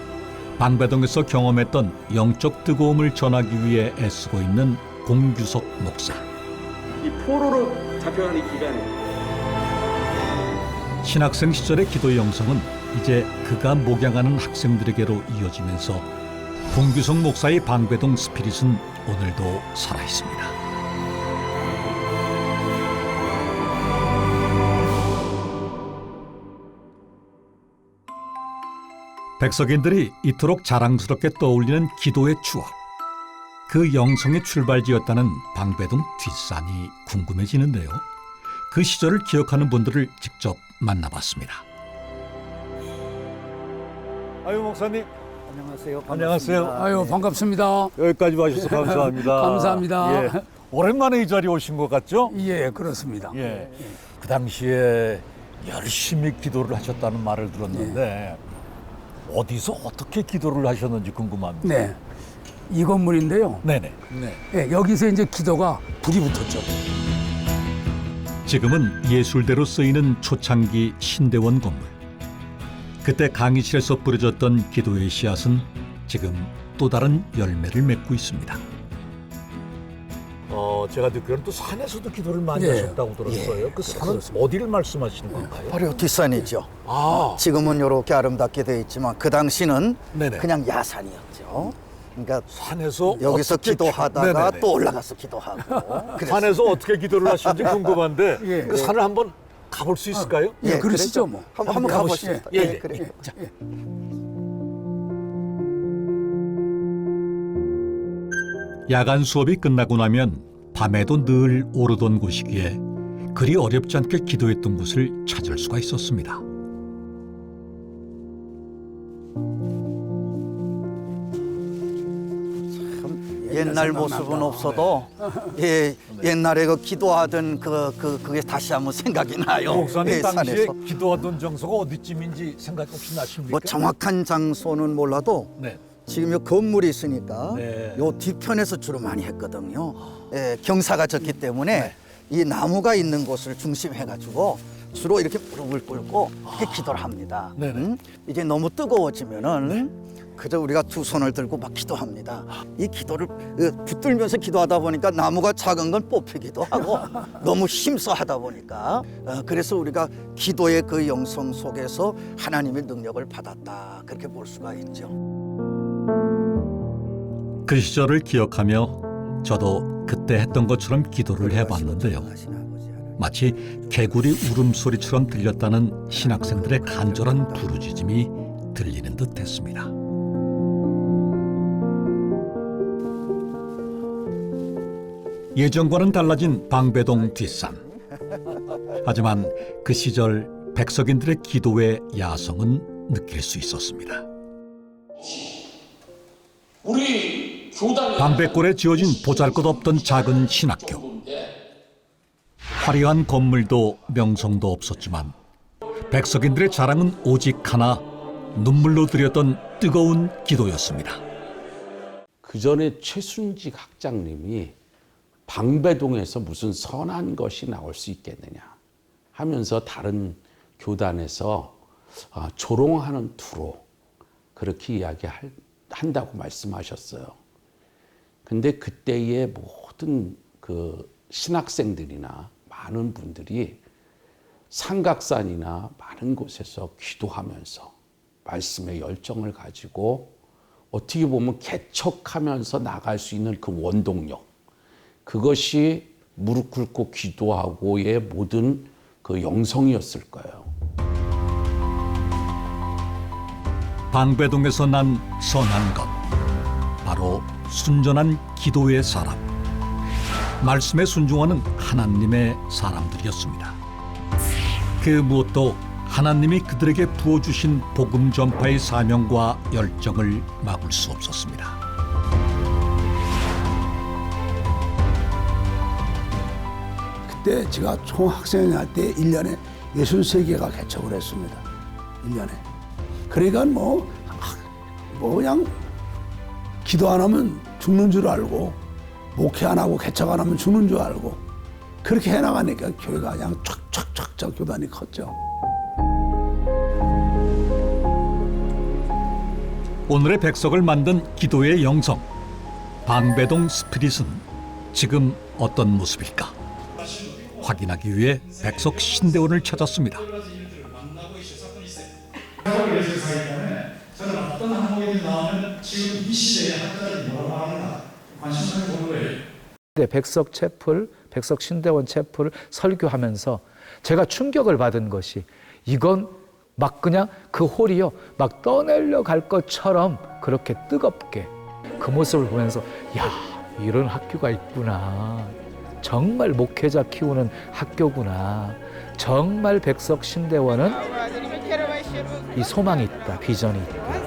방배동에서 경험했던 영적 뜨거움을 전하기 위해 애쓰고 있는 공규석 목사. 이 포로로 잡혀가는 이 기간에 신학생 시절의 기도의 영성은 이제 그가 목양하는 학생들에게로 이어지면서 공규석 목사의 방배동 스피릿은 오늘도 살아있습니다. 백석인들이 이토록 자랑스럽게 떠올리는 기도의 추억. 그 영성의 출발지였다는 방배동 뒷산이 궁금해지는데요. 그 시절을 기억하는 분들을 직접 만나봤습니다. 아유 목사님. 안녕하세요. 안녕하세요. 아유 반갑습니다. 여기까지 와주셔서 감사합니다. 감사합니다. 예. 오랜만에 이 자리에 오신 것 같죠? 예, 그렇습니다. 예. 그 당시에 열심히 기도를 하셨다는 말을 들었는데 어디서 어떻게 기도를 하셨는지 궁금합니다. 네, 이 건물인데요. 네네. 네, 여기서 이제 기도가 불이 붙었죠. 지금은 예술대로 쓰이는 초창기 신대원 건물. 그때 강의실에서 뿌려졌던 기도의 씨앗은 지금 또 다른 열매를 맺고 있습니다. 제가 듣기로는 또 산에서도 기도를 많이 예. 하셨다고 들었어요. 예, 그 산은 어디를 말씀하시는 건가요? 바로 뒷산이죠. 아. 지금은 이렇게 아름답게 되어 있지만 그 당시는 네네. 그냥 야산이었죠. 그러니까 산에서 여기서 어떻게 기도하다가 네네네. 또 올라가서 기도하고. 산에서 어떻게 기도를 하시는지 궁금한데 예. 그 산을 한번 가볼 수 있을까요? 예, 그러시죠 뭐. 한번 가보시죠. 예, 예. 그래. 자. 야간 수업이 끝나고 나면 밤에도 늘 오르던 곳이기에 그리 어렵지 않게 기도했던 곳을 찾을 수가 있었습니다. 옛날 모습은 없어도 예, 옛날에 그 기도하던 그게 다시 한번 생각이 나요. 목사님 예, 당시에 산에서. 기도하던 장소가 어디쯤인지 생각 혹시 나십니까? 뭐 정확한 장소는 몰라도 네. 지금 요 건물이 있으니까 네. 요 뒤편에서 주로 많이 했거든요. 예, 경사가 졌기 때문에 이 나무가 있는 곳을 중심해가지고 주로 이렇게 무릎을 꿇고 이렇게 기도를 합니다. 이제 너무 뜨거워지면은 그저 우리가 두 손을 들고 막 기도합니다. 이 기도를 붙들면서 기도하다 보니까 나무가 작은 건 뽑히기도 하고 너무 힘써 하다 보니까 그래서 우리가 기도의 그 영성 속에서 하나님의 능력을 받았다 그렇게 볼 수가 있죠. 그 시절을 기억하며 저도 그때 했던 것처럼 기도를 해봤는데요. 마치 개구리 울음소리처럼 들렸다는 신학생들의 간절한 부르짖음이 들리는 듯했습니다. 예전과는 달라진 방배동 뒷산. 하지만 그 시절 백석인들의 기도의 야성은 느낄 수 있었습니다. 우리 교단 방배골에 지어진 보잘것없던 작은 신학교. 화려한 건물도 명성도 없었지만 백석인들의 자랑은 오직 하나, 눈물로 드렸던 뜨거운 기도였습니다. 그 전에 최순직 학장님이 방배동에서 무슨 선한 것이 나올 수 있겠느냐 하면서 다른 교단에서 조롱하는 투로 그렇게 이야기한다고 말씀하셨어요. 근데 그때의 모든 그 신학생들이나 많은 분들이 삼각산이나 많은 곳에서 기도하면서 말씀의 열정을 가지고 어떻게 보면 개척하면서 나갈 수 있는 그 원동력, 그것이 무릎 꿇고 기도하고의 모든 그 영성이었을 거예요. 방배동에서 난 선한 것, 바로 순전한 기도의 사람, 말씀에 순종하는 하나님의 사람들이었습니다. 그 무엇도 하나님이 그들에게 부어주신 복음 전파의 사명과 열정을 막을 수 없었습니다. 그때 제가 총학생회 때 1년에 63개가 개척을 했습니다. 1년에. 그러니까 뭐 그냥 기도 안 하면 죽는 줄 알고, 목회 안 하고 개척 안 하면 죽는 줄 알고, 그렇게 해나가니까 교회가 그냥 촥촥촥 교단이 컸죠. 오늘의 백석을 만든 기도의 영성, 방배동 스피릿은 지금 어떤 모습일까? 확인하기 위해 백석 신대원을 찾았습니다. 저는 어떤 항목이 나오면 지금 이 시대의 학자들이 뭐라고 하는가 관심을 보는 거예요. 백석 채플, 백석 신대원 채플을 설교하면서 제가 충격을 받은 것이, 이건 막 그냥 그 홀이요 막 떠내려 갈 것처럼 그렇게 뜨겁게 그 모습을 보면서, 야, 이런 학교가 있구나. 정말 목회자 키우는 학교구나. 정말 백석 신대원은 이 소망이 있다, 비전이 있다.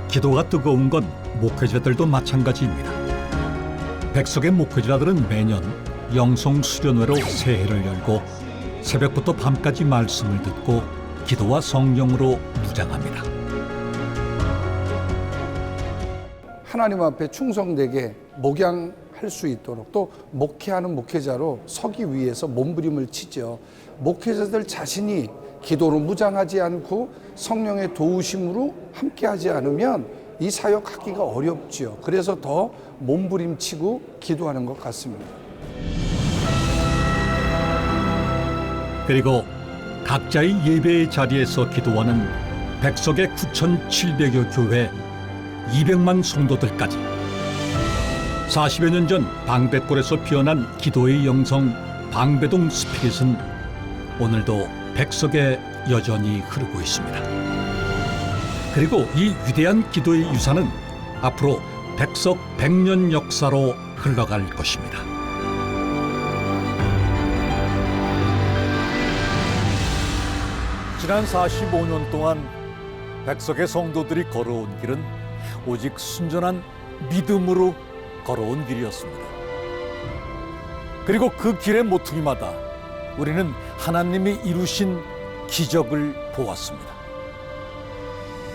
기도가 뜨거운 건 목회자들도 마찬가지입니다. 백석의 목회자들은 매년 영성 수련회로 새해를 열고 새벽부터 밤까지 말씀을 듣고 기도와 성령으로 무장합니다. 하나님 앞에 충성되게 목양할 수 있도록, 또 목회하는 목회자로 서기 위해서 몸부림을 치죠. 목회자들 자신이 기도로 무장하지 않고 성령의 도우심으로 함께하지 않으면 이 사역하기가 어렵지요. 그래서 더 몸부림치고 기도하는 것 같습니다. 그리고 각자의 예배의 자리에서 기도하는 백석의 9,700여 교회 200만 성도들까지 40여 년 전 방배골에서 피어난 기도의 영성 방배동 스피릿은 오늘도 백석에 여전히 흐르고 있습니다. 그리고 이 위대한 기도의 유산은 앞으로 백석 100년 역사로 흘러갈 것입니다. 지난 45년 동안 백석의 성도들이 걸어온 길은 오직 순전한 믿음으로 걸어온 길이었습니다. 그리고 그 길의 모퉁이마다 우리는 하나님이 이루신 기적을 보았습니다.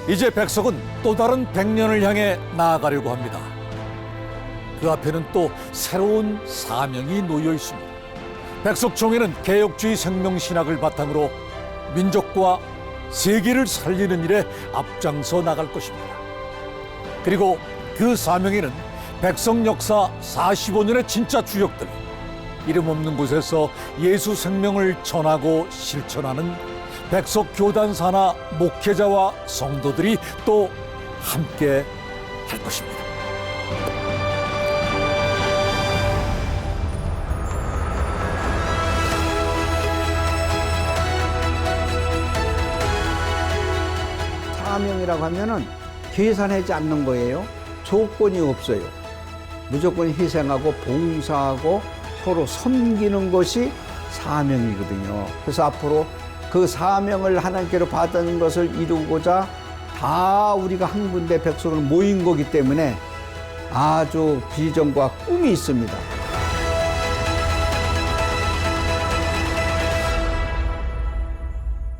이제 백석은 또 다른 100년을 향해 나아가려고 합니다. 그 앞에는 또 새로운 사명이 놓여 있습니다. 백석총회는 개혁주의 생명신학을 바탕으로 민족과 세계를 살리는 일에 앞장서 나갈 것입니다. 그리고 그 사명에는 백석 역사 45년의 진짜 주역들, 이름 없는 곳에서 예수 생명을 전하고 실천하는 백석 교단사나 목회자와 성도들이 또 함께 할 것입니다. 사명이라고 하면은 계산하지 않는 거예요. 조건이 없어요. 무조건 희생하고 봉사하고 서로 섬기는 것이 사명이거든요. 그래서 앞으로 그 사명을 하나님께로 받은 것을 이루고자 다 우리가 한 군데 백성을 모인 거기 때문에 아주 비전과 꿈이 있습니다.